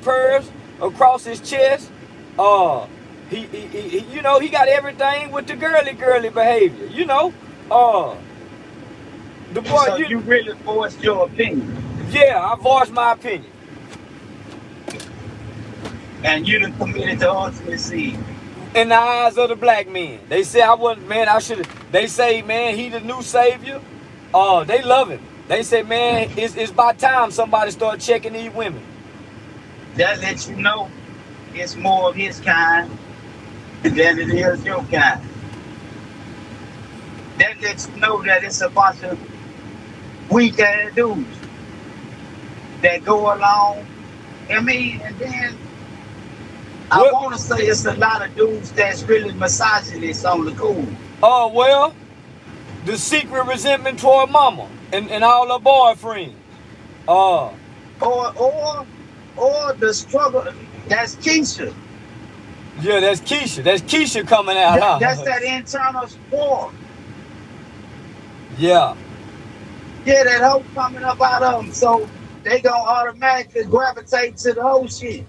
Pampers across his chest. He you know, he got everything with the girly behavior. You know, the boy, So you really voiced your opinion, yeah, I voiced my opinion. and you done committed the ultimate sin. In the eyes of the black men, they say I wasn't, man. I should have. They say, man, he the new savior. They love him. They say, man, it's by time somebody start checking these women. That lets you know it's more of his kind than it is your kind. That lets you know that it's a bunch of weak ass dudes that go along. I mean, and then I What? want to say it's a lot of dudes that's really misogynist on the cool. Well, the secret resentment toward mama and all her boyfriends. Uh, Or or or the struggle. That's Keisha. yeah, that's Keisha. That's Keisha coming out, That's huh? that internal war. Yeah. Yeah, that hope coming up out of them. So they gonna automatically gravitate to the whole shit.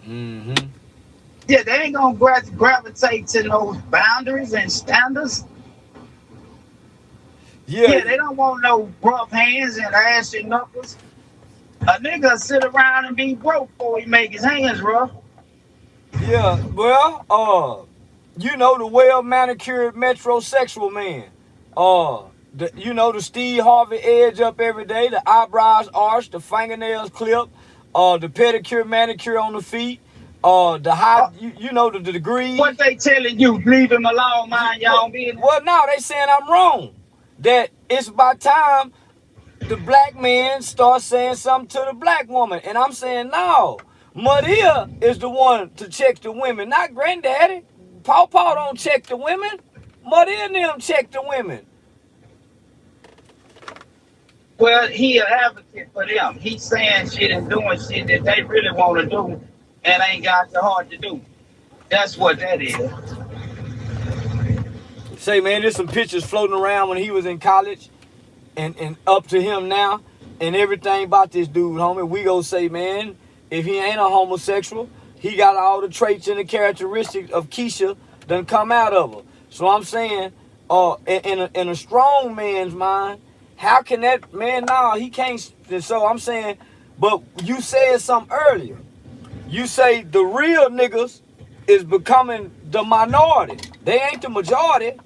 Mm-hmm. Yeah, they ain't gonna gravitate to those boundaries and standards. Yeah. Yeah, they don't want no rough hands and ashy knuckles. A nigga sit around and be broke before he make his hands rough. Yeah. Well, you know, the well manicured metrosexual man. You know, the Steve Harvey edge up every day, the eyebrows arched, the fingernails clipped, the pedicure, manicure on the feet, the high, Uh, you know, the what degrees. they telling you? Leave him alone, mind your Well, own business. well, now they saying I'm wrong. That it's by time the black man starts saying something to the black woman, and I'm saying no. Maria is the one to check the women, not granddaddy. Paw don't check the women. Maria and them check the women. Well, he an advocate for them. He's saying shit and doing shit that they really want to do and ain't got the heart to do. That's what that is. Say, man, there's some pictures floating around when he was in college and up to him now and everything about this dude, homie. We go say, man, if he ain't a homosexual, he got all the traits and the characteristics of Keisha done come out of her. So I'm saying, in a strong man's mind, how can that man? Nah, he can't. So I'm saying, but you said something earlier. You say the real niggas is becoming the minority. They ain't the majority.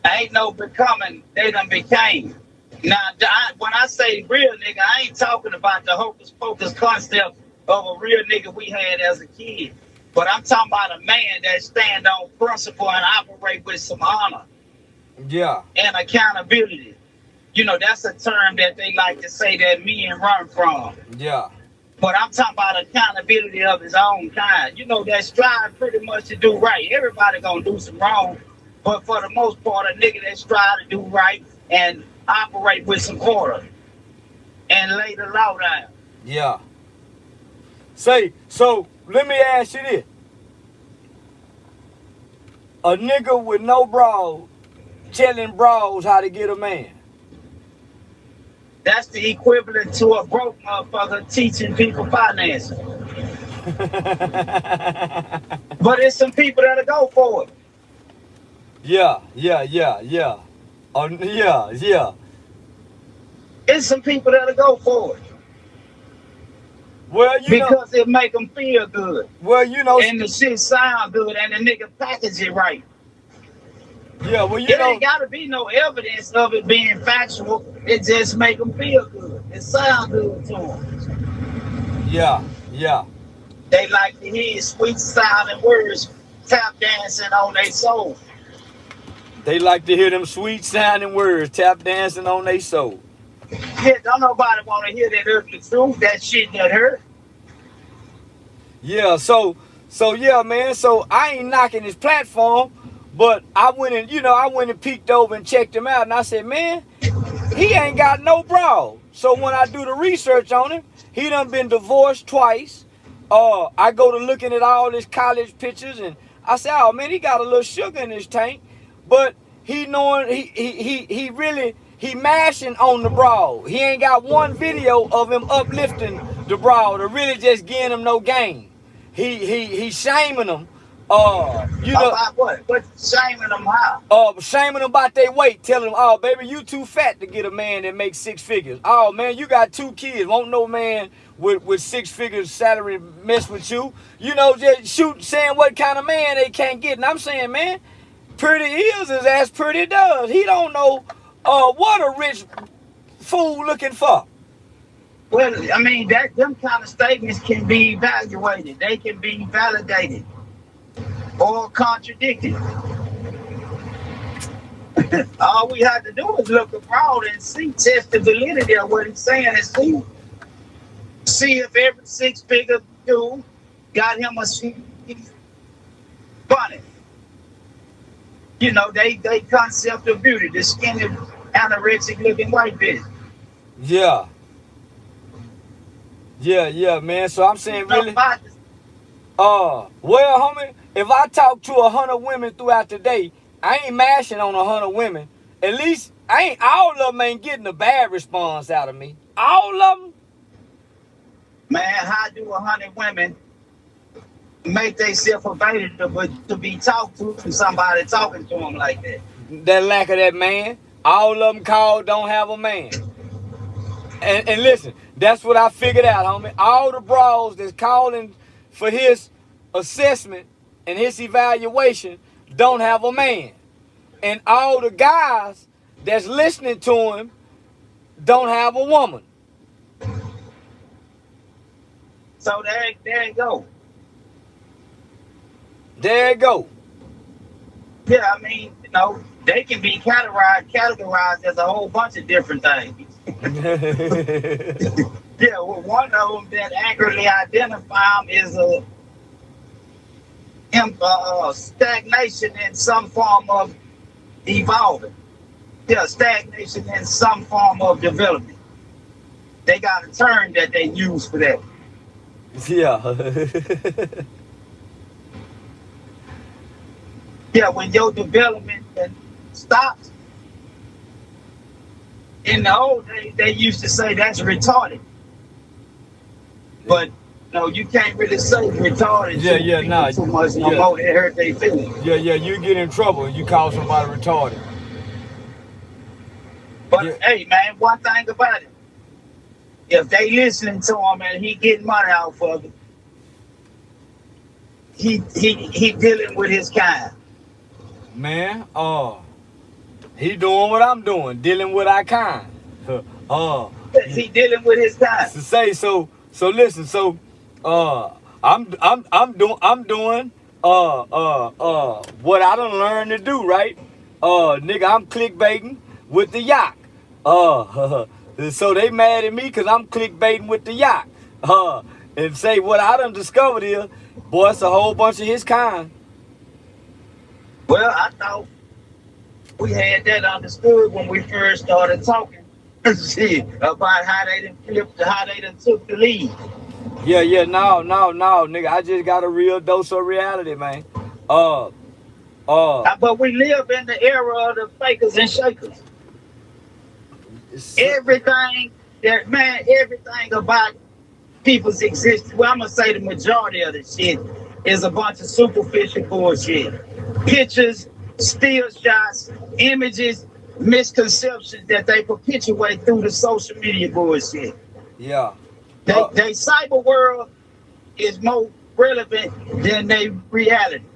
Ain't no becoming, they done became. Now, when I say real nigga, I ain't talking about the hocus pocus concept of a real nigga we had as a kid. But I'm talking about a man that stand on principle and operate with some honor Yeah, and accountability. You know, that's a term that they like to say that men run from. yeah, But I'm talking about accountability of his own kind. You know, that strive pretty much to do right. Everybody gonna do some wrong, but for the most part, a nigga that strive to do right and operate with some order and lay the law down. yeah. Say, so let me ask you this. A nigga with no bras telling bras how to get a man. That's the equivalent to a broke motherfucker teaching people financing. But it's some people that'll go for it. Yeah, yeah, yeah, yeah. Yeah, yeah. It's some people that'll go for it Well, because it make them feel good well, and the shit sound good and the nigga package it right. yeah, well, It ain't gotta be no evidence of it being factual. It just make them feel good. It sound good to them. yeah, yeah. They like to hear sweet sounding words tap dancing on their soul. They like to hear them sweet sounding words tap dancing on their soul. Yeah, don't nobody want to hear that ugly truth, that shit that hurt. Yeah, so yeah, man. So I ain't knocking his platform, but I went and peeked over and checked him out, and I said, man, he ain't got no bra. So when I do the research on him, he done been divorced twice. I go to looking at all his college pictures, and I say, oh man, he got a little sugar in his tank, but he knowing he mashing on the bra. He ain't got one video of him uplifting the broad or really just giving them no game. He shaming them. You know, About what? What shaming them how? shaming them about their weight, telling them, oh, baby, you too fat to get a man that makes 6 figures. Oh, man, you got 2 kids. Won't no man with 6 figures salary mess with you. You know, just saying what kind of man they can't get. And I'm saying, man, pretty is as pretty does. He don't know what a rich fool looking for. Well, I mean, them kind of statements can be evaluated. They can be validated or contradicted. All we have to do is look abroad and test the validity of what he's saying, and see if every 6-figure dude got him a bunny. You know, they concept of beauty, the skinny, anorexic looking white bitch. Yeah. Yeah, man. So I'm saying really, well, homie, if I talk to 100 women throughout the day, I ain't mashing on 100 women. At least all of them ain't getting a bad response out of me. All of them. Man, how do 100 women make themselves available to be talked to from somebody talking to them like that? That lack of that man. All of them called don't have a man. And listen, that's what I figured out, homie. All the bros that's calling for his assessment and his evaluation don't have a man. And all the guys that's listening to him don't have a woman. So there you go. There you go. Yeah, I mean, you know, they can be categorized as a whole bunch of different things. Yeah, well, one of them that accurately identify them is stagnation in some form of evolving. Yeah, stagnation in some form of development. They got a term that they use for that. Yeah. Yeah, when your development stops. In the old days, they used to say that's retarded. But no, you can't really say retarded. Too much no more. It hurt their feelings. Yeah, you get in trouble and you call somebody retarded. But hey, man, one thing about it, if they listening to him and he getting money out for it, he dealing with his kind. Man, he doing what I'm doing, dealing with our kind. He dealing with his kind. So listen, so I'm doing what I done learned to do, right? Nigga, I'm clickbaiting with the yacht. So they mad at me because I'm clickbaiting with the yacht. And say what I done discovered is, boy, it's a whole bunch of his kind. Well, I thought we had that understood when we first started talking about how they done flipped, how they done took the lead. Yeah, no, nigga. I just got a real dose of reality, man. But we live in the era of the fakers and shakers. Everything about people's existence, well, I'm gonna say the majority of the shit is a bunch of superficial bullshit. Pictures, still shots, images, misconceptions that they perpetuate through the social media bullshit. Yeah. They cyber world is more relevant than they reality.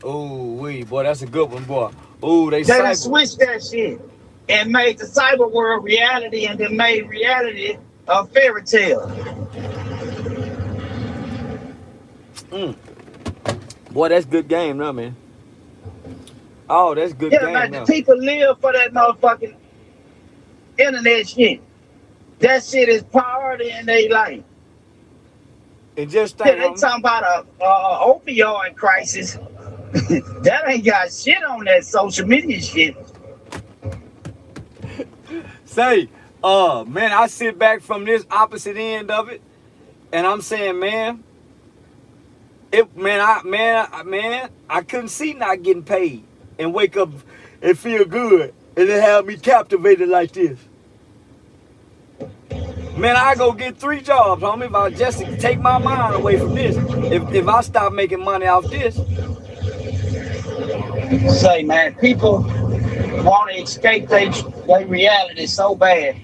Oh, boy, that's a good one, boy. Oh, they done switched that shit and made the cyber world reality, and then made reality a fairy tale. Boy, that's good game, no, man. Oh, that's good game. Yeah, man, the people live for that motherfucking internet shit. That shit is priority in their life. And just think, they talking about a opioid crisis. That ain't got shit on that social media shit. Say, man, I sit back from this opposite end of it, and I'm saying, man, I couldn't see not getting paid and wake up and feel good and then have me captivated like this. Man, I go get 3 jobs, homie, if I just to take my mind away from this. If I stop making money off this. Say, man, people want to escape their reality so bad.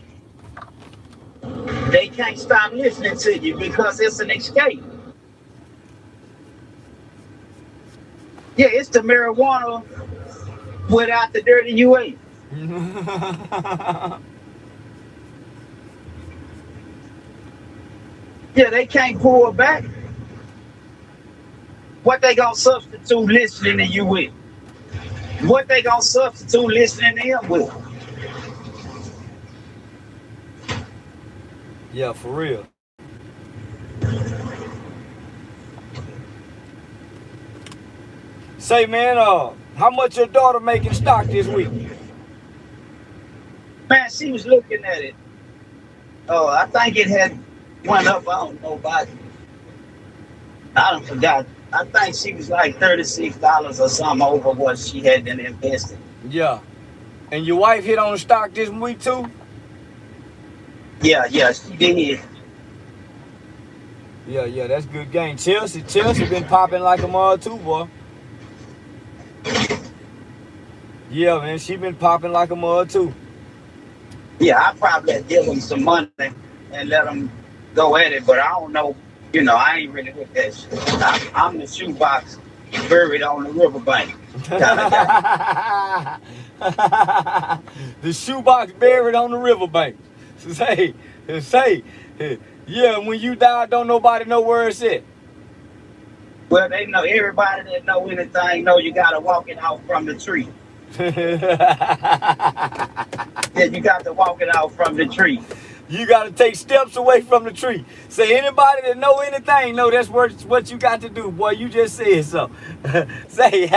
They can't stop listening to you because it's an escape. Yeah, it's the marijuana without the dirty UA. Yeah, they can't pull it back. What they gonna substitute listening to you with? What they gonna substitute listening to him with? Yeah, for real. Say, man, how much your daughter making stock this week? Man, she was looking at it. Oh, I think it had went up. I don't know about it. I don't forgot. I think she was like $36 or something over what she had been invested. Yeah. And your wife hit on the stock this week too? Yeah, she did. Yeah, that's good game. Chelsea been popping like a mother too, boy. Yeah, man, she been popping like a mother too. Yeah, I probably give them some money and let them go at it, but I don't know. You know, I ain't really with that shit. I'm the shoebox buried on the riverbank. The shoebox buried on the riverbank. Say, yeah, when you die, don't nobody know where it's at. Well, they know, everybody that know anything know you gotta walk it out from the tree. Yeah, you got to walk it out from the tree. You got to take steps away from the tree. Say, anybody that know anything, know that's what you got to do. Boy, you just said so. Say,